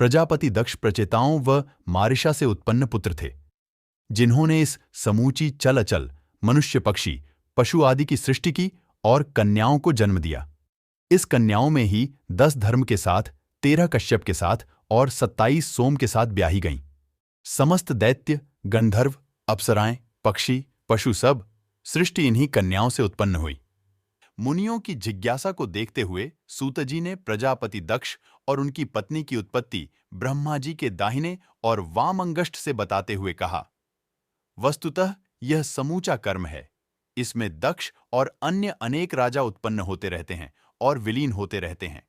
प्रजापति दक्ष प्रचेताओं व मारिशा से उत्पन्न पुत्र थे, जिन्होंने इस समूची चल अचल मनुष्य पक्षी पशु आदि की सृष्टि की और कन्याओं को जन्म दिया। इस कन्याओं में ही 10 धर्म के साथ, 13 कश्यप के साथ और 27 सोम के साथ ब्याही गईं। समस्त दैत्य, गंधर्व, अप्सराएं, पक्षी, पशु सब सृष्टि इन्हीं कन्याओं से उत्पन्न हुई। मुनियों की जिज्ञासा को देखते हुए सूतजी ने प्रजापति दक्ष और उनकी पत्नी की उत्पत्ति ब्रह्मा जी के दाहिने और वाम अंगुष्ठ से बताते हुए कहा, वस्तुतः यह समूचा कर्म है। इसमें दक्ष और अन्य अनेक राजा उत्पन्न होते रहते हैं और विलीन होते रहते हैं।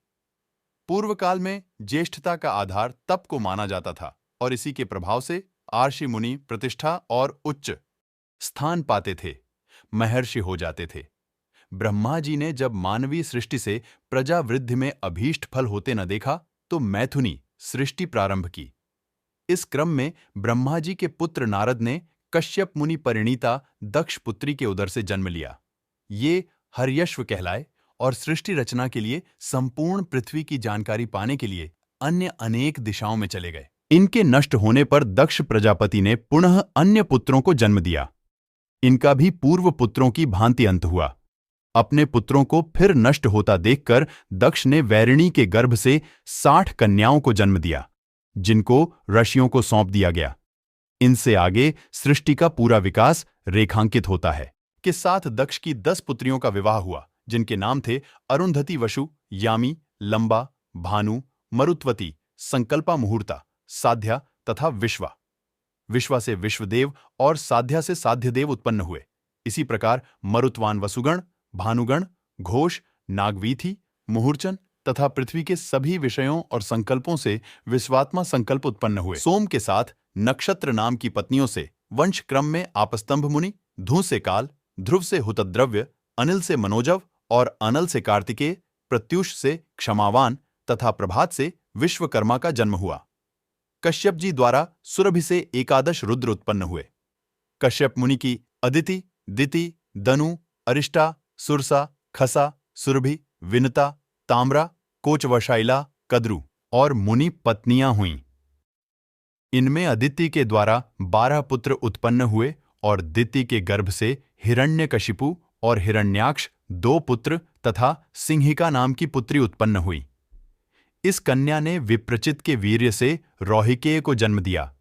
पूर्व काल में ज्येष्ठता का आधार तप को माना जाता था और इसी के प्रभाव से आर्षि मुनि प्रतिष्ठा और उच्च स्थान पाते थे, महर्षि हो जाते थे। ब्रह्मा जी ने जब मानवीय सृष्टि से प्रजा वृद्धि में अभीष्ट फल होते न देखा तो मैथुनी सृष्टि प्रारंभ की। इस क्रम में ब्रह्मा जी के पुत्र नारद ने कश्यप मुनि परिणीता दक्ष पुत्री के उदर से जन्म लिया। ये हर्यश्व कहलाए और सृष्टि रचना के लिए संपूर्ण पृथ्वी की जानकारी पाने के लिए अन्य अनेक दिशाओं में चले गए। इनके नष्ट होने पर दक्ष प्रजापति ने पुनः अन्य पुत्रों को जन्म दिया। इनका भी पूर्व पुत्रों की भांति अंत हुआ। अपने पुत्रों को फिर नष्ट होता देखकर दक्ष ने वैरिणी के गर्भ से 60 कन्याओं को जन्म दिया, जिनको ऋषियों को सौंप दिया गया। इनसे आगे सृष्टि का पूरा विकास रेखांकित होता है। के साथ दक्ष की 10 पुत्रियों का विवाह हुआ, जिनके नाम थे अरुंधति, वसु, यामी, लंबा, भानु, मरुत्वती, संकल्पा, मुहूर्ता, साध्या तथा विश्वा। विश्वा से विश्वदेव और साध्या से साध्यदेव उत्पन्न हुए। इसी प्रकार मरुत्वान वसुगण, भानुगण, घोष, नागवीथी, मुहूर्चन तथा पृथ्वी के सभी विषयों और संकल्पों से विश्वात्मा संकल्प उत्पन्न हुए। सोम के साथ नक्षत्र नाम की पत्नियों से वंश क्रम में आपस्तंभ मुनि, धू से काल, ध्रुव से हुतद्रव्य, अनिल से मनोजव और अनल से कार्तिकेय, प्रत्युष से क्षमावान तथा प्रभात से विश्वकर्मा का जन्म हुआ। कश्यप जी द्वारा सुरभि से एकादश रुद्र उत्पन्न हुए। कश्यप मुनि की अदिति, दिति, दनु, अरिष्टा, सुरसा, खसा, सुरभि, विनता, ताम्रा, कोचवशाइला, कद्रु और मुनि पत्नियां हुईं। इनमें अदिति के द्वारा 12 पुत्र उत्पन्न हुए और दिति के गर्भ से हिरण्यकशिपु और हिरण्याक्ष 2 पुत्र तथा सिंहिका नाम की पुत्री उत्पन्न हुई। इस कन्या ने विप्रचित के वीर्य से रौहिकेय को जन्म दिया,